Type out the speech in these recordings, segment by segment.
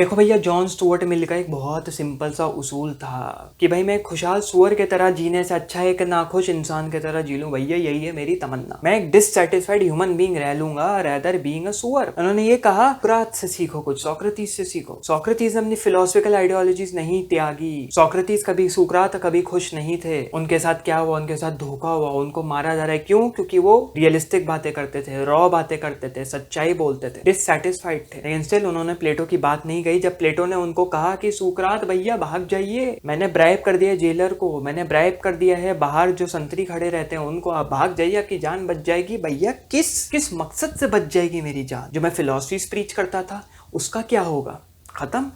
देखो भैया, John Stuart मिल का एक बहुत सिंपल सा उसूल था कि भाई मैं खुशहाल सुअर की तरह जीने से अच्छा है कि नाखुश इंसान की तरह जी लूं। भैया यही है मेरी तमन्ना। मैं एक डिससेटिस्फाइड ह्यूमन बीइंग रह लूंगा रेदर बीइंग अ सुअर। उन्होंने ये कहा, सुकरात से सीखो कुछ, सोक्रेटिस से सीखो। सोक्रेटिस ने अपनी फिलोसफिकल आइडियोलॉजीज नहीं त्यागी। सोक्रेटिस कभी सुकरात कभी खुश नहीं थे। उनके साथ क्या हुआ? उनके साथ धोखा हुआ, उनको मारा जा रहा है। क्यों? क्योंकि वो रियलिस्टिक बातें करते थे, रॉ बातें करते थे, सच्चाई बोलते थे, डिससेटिस्फाइड थे। लेकिन स्टिल उन्होंने प्लेटो की बात नहीं गई। जब प्लेटो ने उनको कहा कि सुकरात भैया भाग जाइए, मैंने ब्राइब कर दिया जेलर को, मैंने ब्राइब कर दिया है बाहर जो संतरी खड़े रहते हैं उनको, आप भाग जाइए, आपकी जान बच जाएगी। भैया किस किस मकसद से बच जाएगी मेरी जान? जो मैं फिलॉसफी स्प्रीच करता था उसका क्या होगा? खत्म।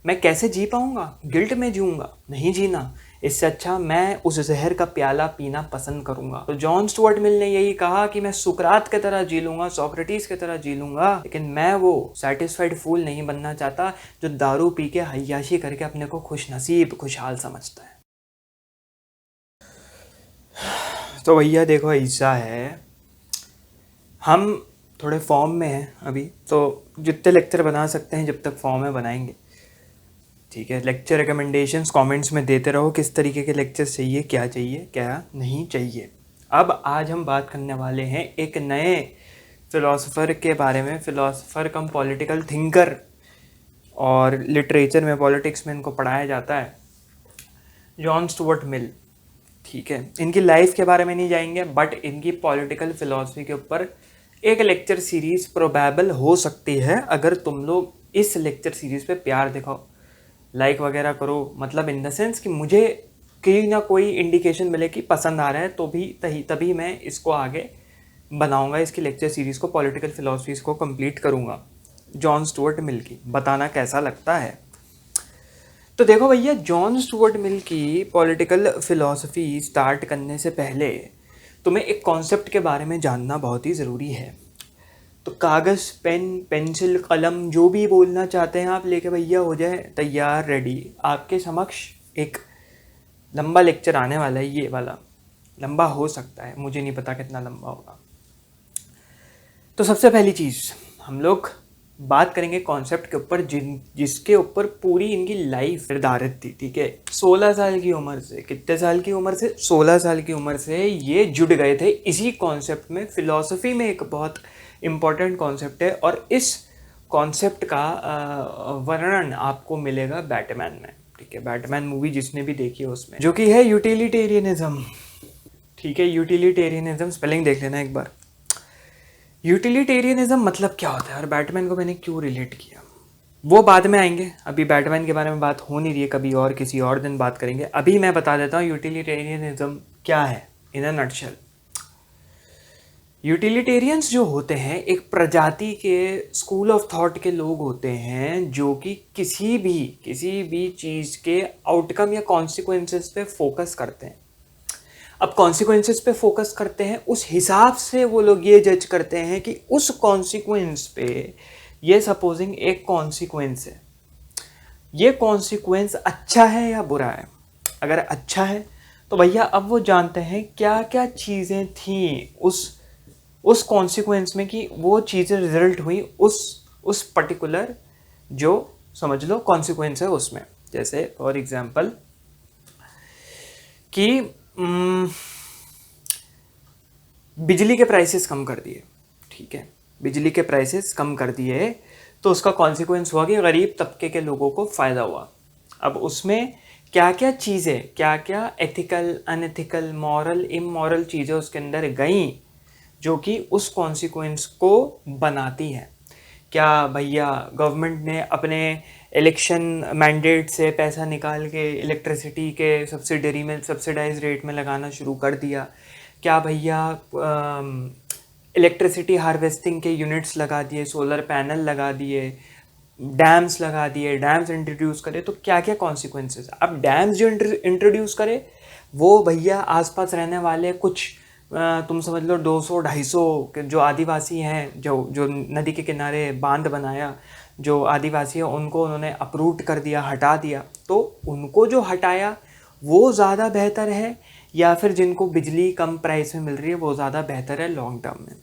मैं कैसे जी पाऊंगा? गिल्ट में जीऊंगा? नहीं जीना। इससे अच्छा मैं उस जहर का प्याला पीना पसंद करूंगा। तो जॉन स्टुअर्ट मिल ने यही कहा कि मैं सुकरात की तरह जी लूंगा, सोक्रेटिस की तरह जी लूंगा, लेकिन मैं वो सेटिस्फाइड फूल नहीं बनना चाहता जो दारू पी के हय्याशी करके अपने को खुश नसीब खुशहाल समझता है। तो भैया देखो, ऐसा है, हम थोड़े फॉर्म में हैं अभी, तो जितने लेक्चर बना सकते हैं जब तक फॉर्म में बनाएंगे। ठीक है, लेक्चर रिकमेंडेशंस कमेंट्स में देते रहो, किस तरीके के लेक्चर्स चाहिए, क्या नहीं चाहिए। अब आज हम बात करने वाले हैं एक नए फिलोसोफर के बारे में, फिलोसोफर कम पॉलिटिकल थिंकर, और लिटरेचर में पॉलिटिक्स में इनको पढ़ाया जाता है, जॉन स्टुअर्ट मिल। ठीक है, इनकी लाइफ के बारे में नहीं जाएंगे, बट इनकी पॉलिटिकल फिलॉसफी के ऊपर एक लेक्चर सीरीज प्रोबेबल हो सकती है अगर तुम लोग इस लेक्चर सीरीज पे प्यार दिखाओ, लाइक वगैरह करो। मतलब इन द सेंस कि मुझे कहीं ना कोई इंडिकेशन मिले कि पसंद आ रहा है, तो भी तभी मैं इसको आगे बनाऊंगा, इसकी लेक्चर सीरीज़ को, पॉलिटिकल फिलोसफीज को कंप्लीट करूंगा जॉन स्टुअर्ट मिल की। बताना कैसा लगता है। तो देखो भैया, जॉन स्टुअर्ट मिल की पॉलिटिकल फिलॉसफी स्टार्ट करने से पहले तुम्हें एक कॉन्सेप्ट के बारे में जानना बहुत ही ज़रूरी है। तो कागज़, पेन, पेंसिल, कलम, जो भी बोलना चाहते हैं आप लेके भैया हो जाए तैयार, रेडी। आपके समक्ष एक लंबा लेक्चर आने वाला है, ये वाला लंबा हो सकता है, मुझे नहीं पता कितना लंबा होगा। तो सबसे पहली चीज़ हम लोग बात करेंगे कॉन्सेप्ट के ऊपर जिसके ऊपर पूरी इनकी लाइफ निर्धारित थी। ठीक है, 16 साल की उम्र से, कितने साल की उम्र से? 16 साल की उम्र से ये जुड़ गए थे इसी कॉन्सेप्ट में। फिलॉसफी में एक बहुत इम्पॉर्टेंट कॉन्सेप्ट है, और इस कॉन्सेप्ट का वर्णन आपको मिलेगा बैटमैन में। ठीक है, बैटमैन मूवी जिसने भी देखी है उसमें, जो कि है यूटिलिटेरियनिज्म। ठीक है, यूटिलिटेरियनिज्म स्पेलिंग देख लेना एक बार। यूटिलिटेरियनिज्म मतलब क्या होता है, और बैटमैन को मैंने क्यों रिलेट किया वो बाद में आएंगे। अभी बैटमैन के बारे में बात हो नहीं रही है, कभी और किसी और दिन बात करेंगे। अभी मैं बता देता हूँ यूटिलिटेरियनिज्म क्या है इन अ नटशेल। यूटिलिटेरियंस जो होते हैं एक प्रजाति के, स्कूल ऑफ थॉट के लोग होते हैं जो कि किसी भी चीज़ के आउटकम या कॉन्सिक्वेंसेस पे फोकस करते हैं। अब कॉन्सिक्वेंसेस पे फोकस करते हैं, उस हिसाब से वो लोग ये जज करते हैं कि उस कॉन्सिक्वेंस पे, ये सपोजिंग एक कॉन्सिक्वेंस है, ये कॉन्सिक्वेंस अच्छा है या बुरा है। अगर अच्छा है तो भैया अब वो जानते हैं क्या क्या चीज़ें थी उस कॉन्सिक्वेंस में, कि वो चीज़ें रिजल्ट हुई उस पर्टिकुलर, जो समझ लो कॉन्सिक्वेंस है उसमें। जैसे फॉर एग्जांपल कि बिजली के प्राइसेस कम कर दिए। ठीक है, बिजली के प्राइसेस कम कर दिए तो उसका कॉन्सिक्वेंस हुआ कि गरीब तबके के लोगों को फ़ायदा हुआ। अब उसमें क्या क्या चीज़ें, क्या क्या एथिकल, अनएथिकल, मॉरल, इमॉरल चीज़ें उसके अंदर गई जो कि उस कॉन्सिक्वेंस को बनाती हैं। क्या भैया गवर्नमेंट ने अपने इलेक्शन मैंडेट से पैसा निकाल के इलेक्ट्रिसिटी के सब्सिडरी में, सब्सिडाइज रेट में लगाना शुरू कर दिया? क्या भैया इलेक्ट्रिसिटी हार्वेस्टिंग के यूनिट्स लगा दिए, सोलर पैनल लगा दिए, डैम्स लगा दिए, डैम्स इंट्रोड्यूस करे? तो क्या क्या कॉन्सिक्वेंसेस। अब डैम्स जो इंट्रोड्यूस करे वो भैया आसपास रहने वाले कुछ, तुम समझ लो 200-250 जो आदिवासी हैं, जो जो नदी के किनारे बांध बनाया, जो आदिवासी है उनको उन्होंने अपरूट कर दिया, हटा दिया। तो उनको जो हटाया वो ज़्यादा बेहतर है, या फिर जिनको बिजली कम प्राइस में मिल रही है वो ज़्यादा बेहतर है लॉन्ग टर्म में?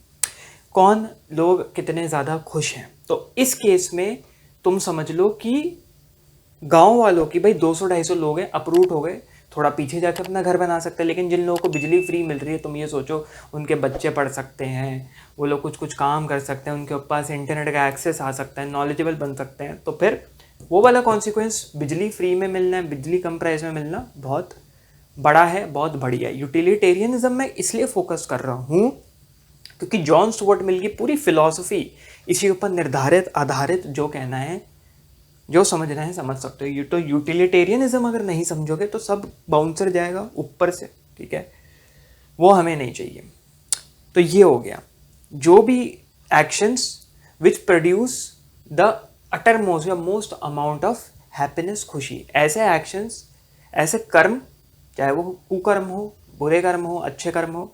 कौन लोग कितने ज़्यादा खुश हैं? तो इस केस में तुम समझ लो कि गांव वालों की भाई 200-250 लोग हैं, अप्रूव हो गए, थोड़ा पीछे जाके अपना घर बना सकते हैं। लेकिन जिन लोगों को बिजली फ्री मिल रही है, तुम ये सोचो उनके बच्चे पढ़ सकते हैं, वो लोग कुछ कुछ काम कर सकते हैं, उनके पास इंटरनेट का एक्सेस आ सकता है, नॉलेजेबल बन सकते हैं, तो फिर वो वाला कॉन्सिक्वेंस बिजली फ्री में मिलना, बिजली कम प्राइस में मिलना बहुत बड़ा है, बहुत बढ़िया है। यूटिलिटेरियनिज्म में इसलिए फोकस कर रहा हूँ क्योंकि जॉन स्टुअर्ट मिल की पूरी फिलॉसफी इसी ऊपर निर्धारित आधारित, जो कहना है, जो समझना है समझ सकते हो। ये तो यूटिलिटेरियनिज्म अगर नहीं समझोगे तो सब बाउंसर जाएगा ऊपर से, ठीक है, वो हमें नहीं चाहिए। तो ये हो गया, जो भी actions which produce the utter most या मोस्ट अमाउंट ऑफ हैप्पीनेस, खुशी, ऐसे एक्शंस, ऐसे कर्म, चाहे वो कुकर्म हो, बुरे कर्म हो, अच्छे कर्म हो,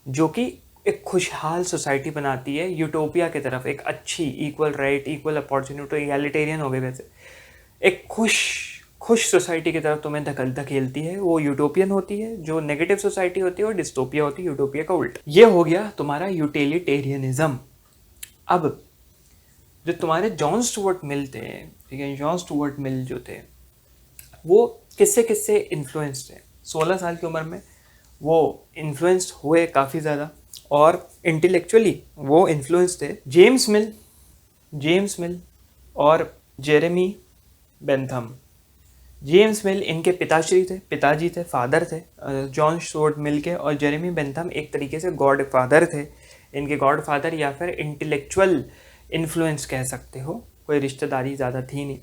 जो कि एक खुशहाल सोसाइटी बनाती है यूटोपिया की तरफ, एक अच्छी इक्वल राइट, इक्वल अपॉर्चुनिटी, एगैलिटेरियन हो गए वैसे, एक खुश सोसाइटी की तरफ तुम्हें धकेलती है, वो यूटोपियन होती है। जो नेगेटिव सोसाइटी होती है वो डिस्टोपिया होती है, यूटोपिया का उल्टा। ये हो गया तुम्हारा यूटिलिटेरियनिज्म। अब जो तुम्हारे जॉन स्टुअर्ट मिल थे, ठीक है, जॉन स्टुअर्ट मिल जो थे वो किससे किससे इन्फ्लुएंस्ड थे? 16 साल की उम्र में वो इन्फ्लुएंस्ड हुए काफ़ी ज़्यादा, और इंटेलेक्चुअली वो इन्फ्लुएंस थे जेम्स मिल और जेरेमी बेंथम। जेम्स मिल इनके पिताजी थे, फादर थे जॉन स्टुअर्ट मिल के, और जेरेमी बेंथम एक तरीके से गॉड फादर थे, इनके गॉड फादर या फिर इंटेलेक्चुअल इन्फ्लुएंस कह सकते हो, कोई रिश्तेदारी ज़्यादा थी नहीं।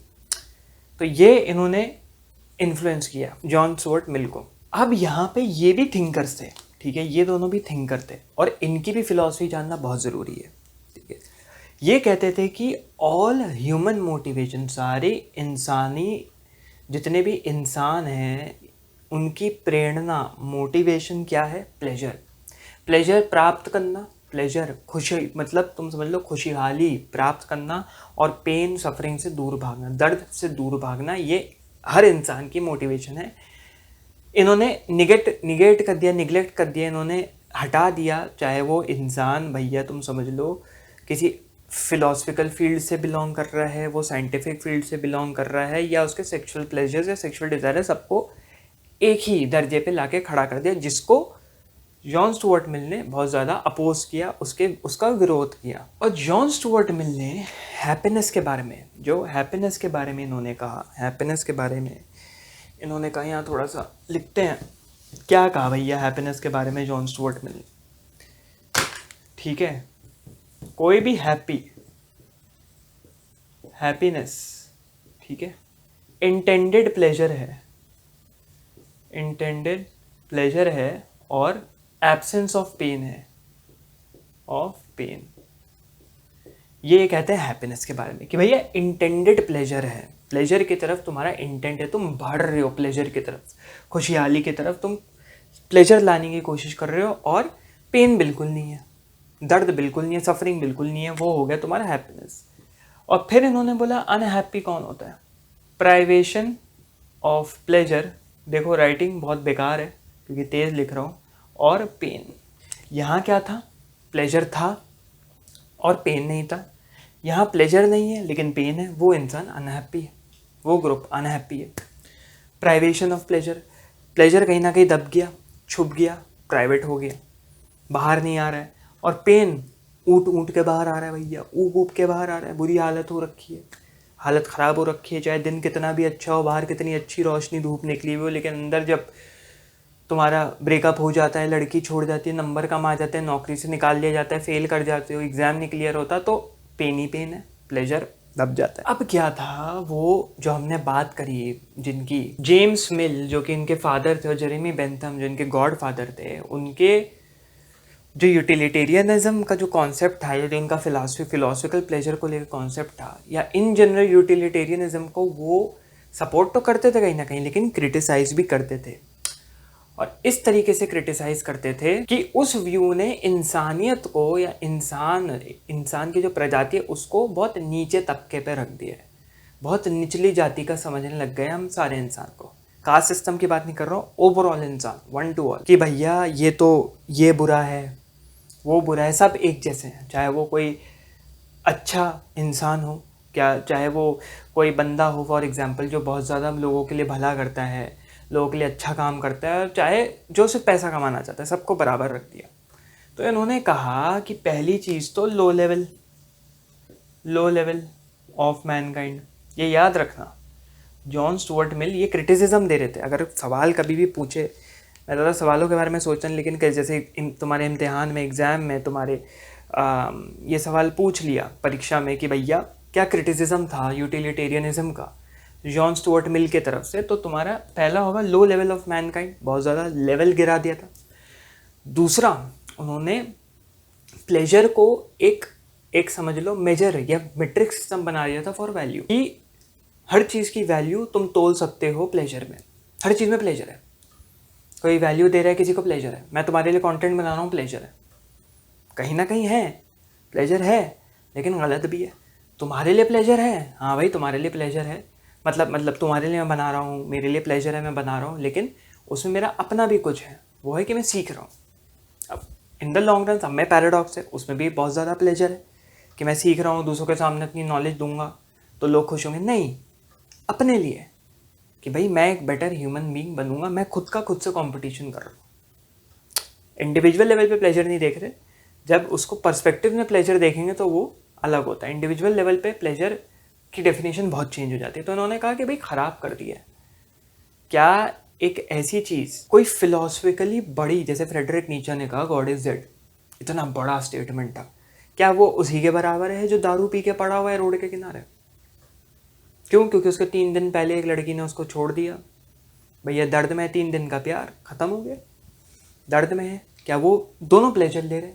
तो ये इन्होंने इन्फ्लुएंस किया जॉन स्टुअर्ट मिल को। अब यहाँ पे ये भी थिंकर्स थे, ठीक है, ये दोनों भी थिंकर थे, और इनकी भी फिलॉसफी जानना बहुत ज़रूरी है, ठीक है। ये कहते थे कि ऑल ह्यूमन मोटिवेशन, सारे इंसानी जितने भी इंसान हैं उनकी प्रेरणा, मोटिवेशन क्या है? प्लेजर प्राप्त करना, प्लेजर खुशी, मतलब तुम समझ लो खुशहाली प्राप्त करना, और पेन सफरिंग से दूर भागना, दर्द से दूर भागना, ये हर इंसान की मोटिवेशन है। इन्होंने निगेट कर दिया, इन्होंने हटा दिया, चाहे वो इंसान भैया तुम समझ लो किसी फिलोसफिकल फील्ड से बिलोंग कर रहा है, वो साइंटिफिक फील्ड से बिलोंग कर रहा है, या उसके सेक्सुअल प्लेजर्स या सेक्सुअल डिज़ायर, सबको एक ही दर्जे पे लाके खड़ा कर दिया, जिसको जॉन स्टुअर्ट मिल ने बहुत ज़्यादा अपोज किया, उसका विरोध किया। और जॉन स्टुअर्ट मिल ने हैप्पीनेस के बारे में, जो हैप्पीनेस के बारे में इन्होंने कहा, हैप्पीनेस के बारे में इन्होंने कहा, यहाँ थोड़ा सा लिखते हैं क्या कहा भैया हैप्पीनेस के बारे में जॉन स्टुअर्ट मिल, ठीक है। कोई भी हैप्पीनेस, ठीक है, इंटेंडेड प्लेजर है और एब्सेंस ऑफ पेन है, ये कहते हैं हैप्पीनेस के बारे में कि भैया इंटेंडेड प्लेजर है, प्लेजर की तरफ तुम्हारा इंटेंट है, तुम बढ़ रहे हो प्लेजर की तरफ, खुशहाली की तरफ तुम प्लेजर लाने की कोशिश कर रहे हो, और पेन बिल्कुल नहीं है, दर्द बिल्कुल नहीं है, सफरिंग बिल्कुल नहीं है, वो हो गया तुम्हारा हैप्पीनेस। और फिर इन्होंने बोला अनहैप्पी कौन होता है? प्राइवेशन ऑफ प्लेजर, देखो राइटिंग बहुत बेकार है क्योंकि तेज़ लिख रहा हूँ, और पेन। यहाँ क्या था? प्लेजर था और पेन नहीं था। यहाँ प्लेजर नहीं है लेकिन पेन है, वो इंसान अनहैप्पी है, वो ग्रुप अनहैप्पी है। प्राइवेशन ऑफ प्लेजर कहीं ना कहीं दब गया, छुप गया, प्राइवेट हो गया, बाहर नहीं आ रहा है। और पेन ऊँट के बाहर आ रहा है भैया, ऊप के बाहर आ रहा है, बुरी हालत हो रखी है, हालत ख़राब हो रखी है। चाहे दिन कितना भी अच्छा हो, बाहर कितनी अच्छी रोशनी धूप निकली हुई हो, लेकिन अंदर जब तुम्हारा ब्रेकअप हो जाता है, लड़की छोड़ जाती है, नंबर कम आ जाते हैं, नौकरी से निकाल लिया जाता है, फेल कर जाते हो, एग्ज़ाम नहीं क्लियर होता, तो पेन ही पेन है, प्लेजर दब जाता है। अब क्या था वो जो हमने बात करी, जिनकी जेम्स मिल जो कि इनके फादर थे, और जेरेमी बेंथम जो इनके गॉड फादर थे, उनके जो यूटिलिटेरियनिज्म का जो कॉन्सेप्ट था, जो इनका फिलोसफिकल प्लेजर को लेकर कॉन्सेप्ट था, या इन जनरल यूटिलिटेरियनिज्म को वो सपोर्ट तो करते थे कहीं ना कहीं, लेकिन क्रिटिसाइज भी करते थे। और इस तरीके से क्रिटिसाइज करते थे कि उस व्यू ने इंसानियत को, या इंसान की जो प्रजाति है उसको बहुत नीचे तबके पे रख दिया है, बहुत निचली जाति का समझने लग गए हम सारे इंसान को। कास्ट सिस्टम की बात नहीं कर रहा हूँ, ओवरऑल इंसान, वन टू ऑल, कि भैया ये बुरा है, वो बुरा है, सब एक जैसे हैं, चाहे वो कोई अच्छा इंसान हो, क्या चाहे वो कोई बंदा हो फॉर एग्जांपल जो बहुत ज़्यादा लोगों के लिए भला करता है, लोगों के लिए अच्छा काम करता है, और चाहे जो सिर्फ पैसा कमाना चाहता है, सबको बराबर रख दिया। तो इन्होंने कहा कि पहली चीज़ तो लो लेवल ऑफ मैनकाइंड, ये याद रखना। जॉन स्टुअर्ट मिल ये क्रिटिसिज्म दे रहे थे। अगर सवाल कभी भी पूछे, मैं ज़्यादा सवालों के बारे में सोचता, लेकिन जैसे तुम्हारे इम्तिहान में, एग्ज़ाम में तुम्हारे ये सवाल पूछ लिया परीक्षा में कि भैया क्या क्रिटिसिज्म था यूटिलिटेरियनिज्म का जॉन स्टुअर्ट मिल के तरफ से, तो तुम्हारा पहला होगा लो लेवल ऑफ मैनकाइंड, बहुत ज़्यादा लेवल गिरा दिया था। दूसरा, उन्होंने प्लेजर को एक समझ लो मेजर या मेट्रिक सिस्टम बना दिया था फॉर वैल्यू, कि हर चीज़ की वैल्यू तुम तोल सकते हो प्लेजर में। हर चीज़ में प्लेजर है, कोई वैल्यू दे रहा है किसी को, प्लेजर है। मैं तुम्हारे लिए कंटेंट बना रहा हूँ, प्लेजर है, कहीं ना कहीं है प्लेजर है, लेकिन गलत भी है। तुम्हारे लिए प्लेजर है, हाँ भाई तुम्हारे लिए प्लेजर है, मतलब तुम्हारे लिए मैं बना रहा हूँ, मेरे लिए प्लेजर है, मैं बना रहा हूँ, लेकिन उसमें मेरा अपना भी कुछ है, वो है कि मैं सीख रहा हूँ। अब इन द लॉन्ग रन सब में पैराडॉक्स है, उसमें भी बहुत ज़्यादा प्लेजर है कि मैं सीख रहा हूँ, दूसरों के सामने अपनी नॉलेज दूंगा तो लोग खुश होंगे, नहीं, अपने लिए कि भाई मैं एक बेटर ह्यूमन बीइंग बनूंगा, मैं खुद से कंपटीशन कर रहा हूँ। इंडिविजुअल लेवल पे प्लेजर नहीं देख रहे, जब उसको पर्सपेक्टिव में प्लेजर देखेंगे तो वो अलग होता है। इंडिविजुअल लेवल पे प्लेजर की डेफिनेशन बहुत चेंज हो जाती है। तो उन्होंने कहा कि भाई ख़राब कर दिया है क्या एक ऐसी चीज़, कोई फिलोसफिकली बड़ी, जैसे फ्रेडरिक नीचे ने कहा गॉड इज डेड, इतना बड़ा स्टेटमेंट था, क्या वो उसी के बराबर है जो दारू पी के पड़ा हुआ है रोड के किनारे? क्यों? क्योंकि उसके 3 दिन पहले एक लड़की ने उसको छोड़ दिया। भैया दर्द में है, 3 दिन का प्यार ख़त्म हो गया, दर्द में है, क्या वो दोनों प्लेजर ले रहे?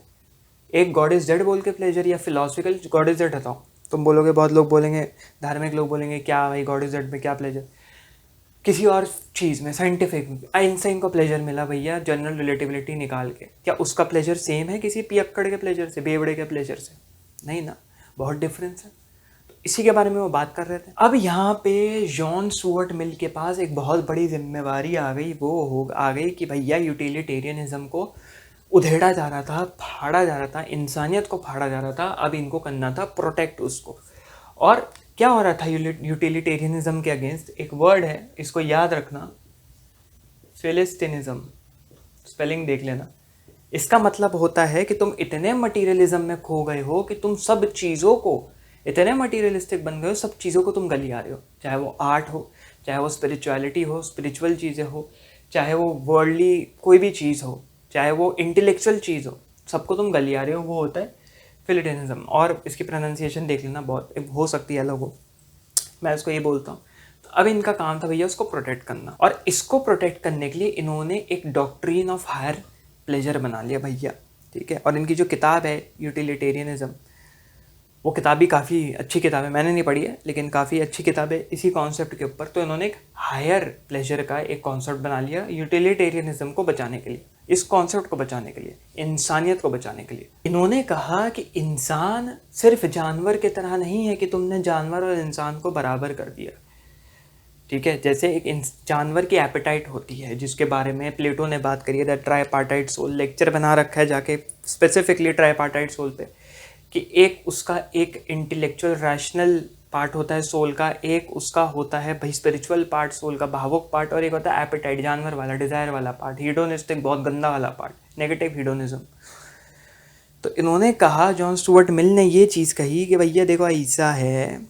एक गॉड इज डेड बोल के प्लेजर, या फिलोसफिकल गॉड इज डेड हटाओ, तुम बोलोगे, बहुत लोग बोलेंगे, धार्मिक लोग बोलेंगे क्या भाई गॉड इज डेड में क्या प्लेजर, किसी और चीज़ में, साइंटिफिक में आइंस्टाइन को प्लेजर मिला भैया जनरल रिलेटिविटी निकाल के, क्या उसका प्लेजर सेम है किसी पियक्कड़ के प्लेजर से, बेवड़े के प्लेजर से? नहीं ना, बहुत डिफरेंस है। तो इसी के बारे में वो बात कर रहे थे। अब यहाँ पे जॉन स्टुअर्ट मिल के पास एक बहुत बड़ी जिम्मेवारी आ गई, वो आ गई कि भैया यूटिलिटेरियनिज्म को उधेड़ा जा रहा था, फाड़ा जा रहा था, इंसानियत को फाड़ा जा रहा था, अब इनको करना था प्रोटेक्ट उसको। और क्या हो रहा था यूटिलिटेरियनिज्म के अगेंस्ट? एक वर्ड है, इसको याद रखना, फिलिस्तीनिज्म, स्पेलिंग देख लेना। इसका मतलब होता है कि तुम इतने मटीरियलिज्म में खो गए हो कि तुम सब चीज़ों को, इतने मटीरियलिस्टिक बन गए हो, सब चीज़ों को तुम गली आ रहे हो, चाहे वो आर्ट हो, चाहे वो स्पिरिचुअलिटी हो, स्पिरिचुअल चीज़ें हो, चाहे वो वर्ल्डली कोई भी चीज़ हो, चाहे वो इंटेलेक्चुअल चीज़ हो, सबको तुम गली आ रहे हो। वो होता है फिलिस्तीनिज्म। और इसकी प्रोनाउंसिएशन देख लेना, बहुत हो सकती है अलग हो, मैं उसको ये बोलता हूँ। तो अब इनका काम था भैया उसको प्रोटेक्ट करना, और इसको प्रोटेक्ट करने के लिए इन्होंने एक डॉक्ट्रिन ऑफ हायर प्लेजर बना लिया भैया, ठीक है। और इनकी जो किताब है यूटिलिटेरियनिज्म, वो किताब भी काफ़ी अच्छी किताब है, मैंने नहीं पढ़ी है लेकिन काफ़ी अच्छी किताब है इसी कॉन्सेप्ट के ऊपर। तो इन्होंने एक हायर प्लेजर का एक कॉन्सेप्ट बना लिया यूटिलिटेरियनिज्म को बचाने के लिए, इस कॉन्सेप्ट को बचाने के लिए, इंसानियत को बचाने के लिए। इन्होंने कहा कि इंसान सिर्फ जानवर की तरह नहीं है कि तुमने जानवर और इंसान को बराबर कर दिया, ठीक है। जैसे एक जानवर की एपेटाइट होती है जिसके बारे में प्लेटो ने बात करी है, ट्राइपार्टाइट सोल, लेक्चर बना रखा है जाके स्पेसिफिकली ट्राइपार्टाइट सोल पे, कि एक उसका एक इंटेलेक्चुअल रैशनल पार्ट होता है सोल का, एक उसका होता है भाई स्पिरिचुअल पार्ट सोल का, भावुक पार्ट, और एक होता है एपेटाइट, जानवर वाला, डिज़ायर वाला पार्ट, हीडोनिस्टिक, बहुत गंदा वाला पार्ट, नेगेटिव हीडोनिज्म। तो इन्होंने कहा, जॉन स्टुअर्ट मिल ने ये चीज़ कही कि भैया देखो ऐसा है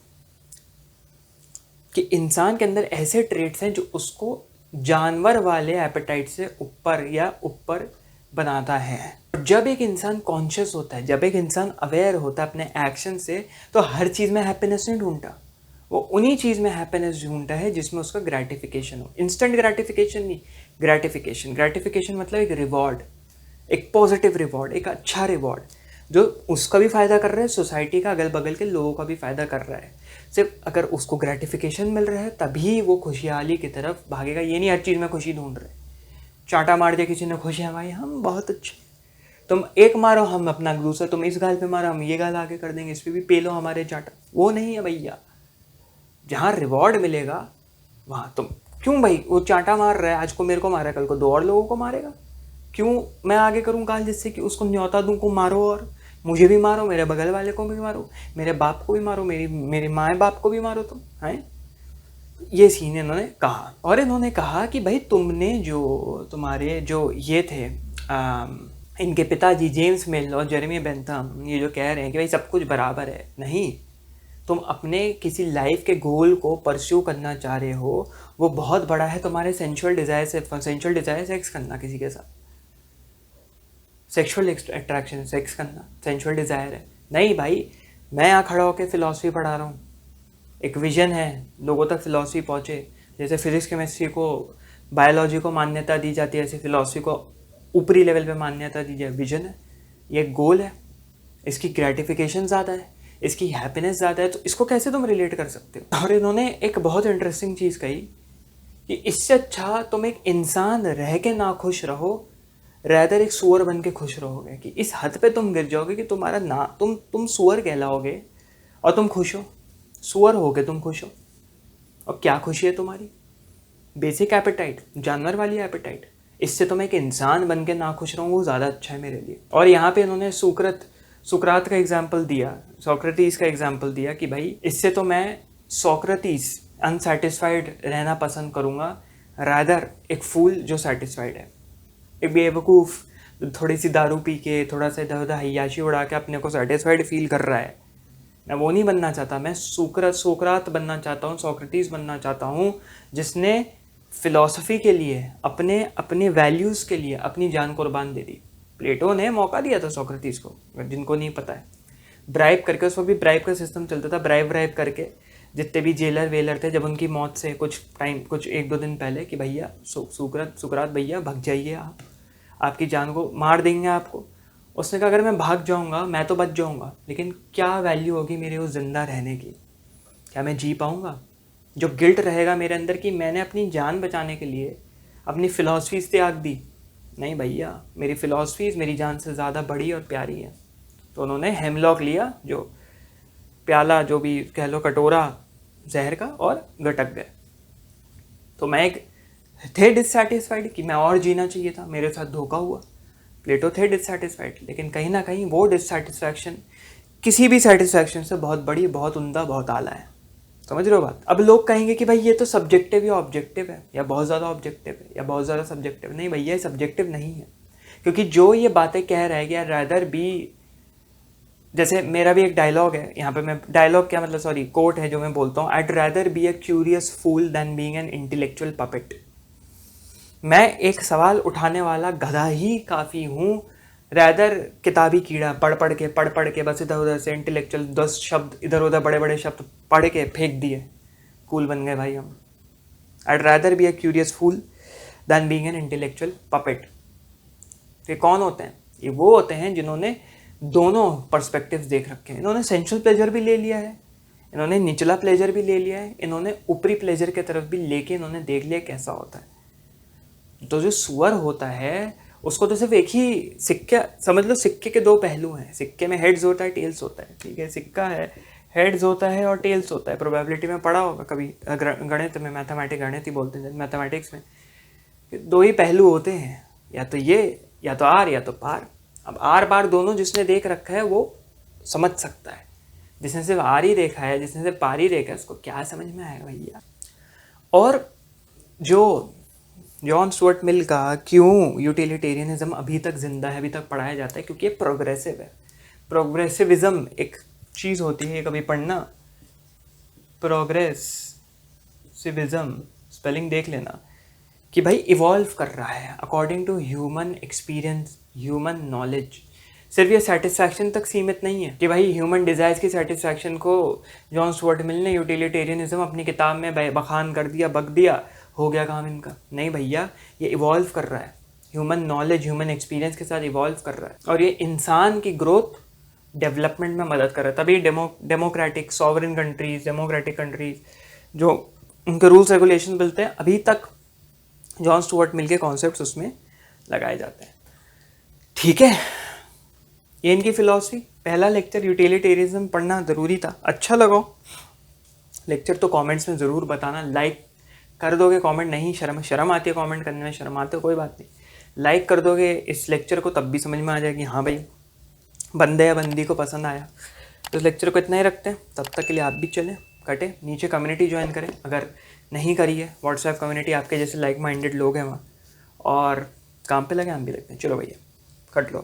कि इंसान के अंदर ऐसे ट्रेट्स हैं जो उसको जानवर वाले एपेटाइट से ऊपर बनाता है। जब एक इंसान कॉन्शियस होता है, जब एक इंसान अवेयर होता है अपने एक्शन से, तो हर चीज़ में हैप्पीनेस नहीं ढूंढता, वो उन्हीं चीज़ में हैप्पीनेस ढूंढता है जिसमें उसका ग्रेटिफिकेशन हो। इंस्टेंट ग्रेटिफिकेशन नहीं, ग्रेटिफिकेशन मतलब एक रिवॉर्ड, एक पॉजिटिव रिवॉर्ड, एक अच्छा रिवॉर्ड जो उसका भी फ़ायदा कर रहा है, सोसाइटी का, अगल बगल के लोगों का भी फ़ायदा कर रहा है। सिर्फ अगर उसको ग्रेटिफिकेशन मिल रहा है तभी वो खुशहाली की तरफ भागेगा, ये नहीं हर चीज़ में खुशी ढूंढ रहे। चाटा मार दिया किसी ने, खुश है भाई हम बहुत अच्छे, तुम एक मारो हम अपना दूसरा, तुम इस गाल पे मारो हम ये गाल आगे कर देंगे, इस पे भी पेलो हमारे चाटा, वो नहीं है भैया। जहाँ रिवॉर्ड मिलेगा वहाँ तुम, क्यों भाई वो चाटा मार रहा है, आज को मेरे को मारा, कल को 2 और लोगों को मारेगा, क्यों मैं आगे करूँ गाल जिससे कि उसको न्योता दूँ को मारो, और मुझे भी मारो, मेरे बगल वाले को भी मारो, मेरे बाप को भी मारो, मेरे माँ बाप को भी मारो तुम, हैं? ये सीन इन्होंने कहा। और इन्होंने कहा कि भाई तुमने जो तुम्हारे जो ये थे इनके पिताजी जेम्स मिल और जेरेमी बेंथम ये जो कह रहे हैं कि भाई सब कुछ बराबर है, नहीं, तुम अपने किसी लाइफ के गोल को परस्यू करना चाह रहे हो, वो बहुत बड़ा है तुम्हारे सेंशुअल डिज़ायर सेक्स करना किसी के साथ, सेक्सुअल अट्रैक्शन, सेक्स करना सेंशुअल डिज़ायर है। नहीं भाई, मैं यहाँ खड़ा होकर फ़िलासफ़ी पढ़ा रहा हूँ, एक विजन है, लोगों तक फ़िलासफ़ी पहुँचे। जैसे फिज़िक्स केमिस्ट्री को, बायोलॉजी को मान्यता दी जाती है, ऐसे फ़िलासफ़ी को ऊपरी लेवल पे मान्यता दी जाए। विजन है, ये एक गोल है, इसकी ग्रेटिफिकेशन ज़्यादा है, इसकी हैप्पीनेस ज़्यादा है, तो इसको कैसे तुम रिलेट कर सकते हो? और इन्होंने एक बहुत इंटरेस्टिंग चीज़ कही कि इससे अच्छा तुम एक इंसान रह के ना खुश रहो, रैदर एक सुअर बन के खुश रहोगे, कि इस हद पे तुम गिर जाओगे कि तुम्हारा ना तुम सुअर कहलाओगे और तुम खुश हो, सुअर होगे तुम खुश हो। और क्या खुशी है तुम्हारी? बेसिक एपेटाइट, जानवर वाली एपेटाइट। इससे तुम एक इंसान बन के ना खुश रहो, वो ज़्यादा अच्छा है मेरे लिए। और यहाँ पे इन्होंने सुकरात का एग्जाम्पल दिया, सोक्रेटिस का एग्जाम्पल दिया कि भाई इससे तो मैं सोक्रेटिस अनसेटिस्फाइड रहना पसंद करूँगा, रादर एक फूल जो सेटिस्फाइड है, एक बेवकूफ़ थोड़ी सी दारू पी के, थोड़ा सा इधर उधर हयाशी उड़ा के अपने को सेटिस्फाइड फील कर रहा है। मैं वो नहीं बनना चाहता, मैं सोक्रात बनना चाहता हूँ, सोक्रेटिस बनना चाहता हूँ, जिसने फ़िलॉसफी के लिए, अपने वैल्यूज़ के लिए अपनी जान कुर्बान दे दी। प्लेटो ने मौका दिया था सोक्रेटिस को, जिनको नहीं पता है, ब्राइब करके, उस वक्त भी ब्राइब का सिस्टम चलता था, ब्राइब करके जितने भी जेलर वेलर थे, जब उनकी मौत से कुछ 1-2 दिन पहले कि भैया सुकरात भैया भाग जाइए, आपकी जान को मार देंगे आपको। उसने कहा अगर मैं भाग जाऊंगा मैं तो बच जाऊंगा, लेकिन क्या वैल्यू होगी मेरे उस ज़िंदा रहने की? क्या मैं जी पाऊंगा? जो गिल्ट रहेगा मेरे अंदर कि मैंने अपनी जान बचाने के लिए अपनी फ़िलासफ़ीज़ त्याग दी, नहीं भैया, मेरी फ़िलासफ़ीज़ मेरी जान से ज़्यादा बड़ी और प्यारी है। तो उन्होंने हेमलॉक लिया, जो प्याला, जो भी कह लो, कटोरा जहर का, और गटक गए। तो मैं थे डिससेटिस्फाइड कि मैं और जीना चाहिए था, मेरे साथ धोखा हुआ। प्लेटो थे डिससेटिस्फाइड, लेकिन कहीं ना कहीं वो डिससेटिस्फैक्शन किसी भी सेटिस्फैक्शन से बहुत बड़ी, बहुत उम्दा, बहुत आला है। समझ रहे हो बात? अब लोग कहेंगे कि भाई ये तो सब्जेक्टिव या ऑब्जेक्टिव है, या बहुत ज़्यादा ऑब्जेक्टिव है, या बहुत ज़्यादा सब्जेक्टिव। नहीं भैया, ये सब्जेक्टिव नहीं है, क्योंकि जो ये बातें कह रहा है कि यार रादर बी, जैसे मेरा भी एक डायलॉग है यहाँ पे, मैं डायलॉग क्या मतलब, सॉरी, कोट है जो मैं बोलता हूँ, I'd rather be a curious fool than being an intellectual puppet। मैं एक सवाल उठाने वाला गधा ही काफ़ी हूँ, रैदर किताबी कीड़ा पढ़ के बस इधर उधर से इंटेलेक्चुअल 10 शब्द इधर उधर बड़े बड़े शब्द पढ़ के फेंक दिए, कूल बन गए भाई हम। I'd rather be a curious fool than being an intellectual puppet। ये कौन होते हैं? ये वो होते हैं जिन्होंने दोनों पर्सपेक्टिव्स देख रखे हैं। इन्होंने सेंशुअल प्लेजर भी ले लिया है, इन्होंने निचला प्लेजर भी ले लिया है, इन्होंने ऊपरी प्लेजर की तरफ भी लेके इन्होंने देख लिया कैसा होता है। तो जो सुअर होता है उसको तो सिर्फ एक ही सिक्का समझ लो, सिक्के के दो पहलू हैं। सिक्के में हेड्स होता है, टेल्स होता है, ठीक है? सिक्का है, हेड्स होता है और टेल्स होता है। प्रोबेबिलिटी में पढ़ा होगा कभी, गणित में, गणित ही बोलते हैं मैथमेटिक्स में, दो ही पहलू होते हैं, या तो ये, या तो आर, या तो पार। अब आर पार दोनों जिसने देख रखा है वो समझ सकता है, जिसने सिर्फ आर ही देखा है, जिसने सिर्फ पार ही देखा है, उसको क्या समझ में आएगा भैया? और जो जॉन स्टुअर्ट मिल का क्यों यूटिलिटेरियनिज्म अभी तक जिंदा है, अभी तक पढ़ाया जाता है, क्योंकि ये प्रोग्रेसिव है। प्रोग्रेसिविज्म एक चीज़ होती है, कभी पढ़ना, प्रोग्रेसिविज्म स्पेलिंग देख लेना, कि भाई इवॉल्व कर रहा है according to human experience, human knowledge. सिर्फ ये सेटिस्फैक्शन तक सीमित नहीं है कि भाई ह्यूमन डिज़ायर्स की सेटिस्फैक्शन को जॉन स्टुअर्ट मिल ने यूटिलिटेरियनिज्म अपनी किताब में बखान कर दिया, बक दिया, हो गया काम इनका। नहीं भैया, ये इवॉल्व कर रहा है, ह्यूमन नॉलेज, ह्यूमन एक्सपीरियंस के साथ इवॉल्व कर रहा है, और ये इंसान की ग्रोथ, डेवलपमेंट में मदद कर रहा है। तभी democratic sovereign countries, democratic countries, जो उनके रूल्स रेगुलेशन मिलते हैं, अभी तक जॉन स्टुअर्ट मिल के कॉन्सेप्ट्स उसमें लगाए जाते हैं। ठीक है, ये इनकी फ़िलॉसफी। पहला लेक्चर यूटिलिटेरियनिज्म पढ़ना ज़रूरी था। अच्छा लगा लेक्चर तो कमेंट्स में ज़रूर बताना, लाइक कर दोगे। कमेंट नहीं, शर्म आती है कमेंट करने में, शर्म आते हो कोई बात नहीं, लाइक कर दोगे इस लेक्चर को, तब भी समझ में आ जाएगी हाँ भाई बंदे या बंदी को पसंद आया तो इस लेक्चर को इतना ही रखते हैं। तब तक के लिए आप भी चलें, कटे नीचे कम्युनिटी ज्वाइन करें अगर नहीं करी है, व्हाट्सएप कम्युनिटी, आपके जैसे लाइक माइंडेड लोग हैं वहाँ, और काम पे लगे, हम भी लगते हैं। चलो भैया कट लो।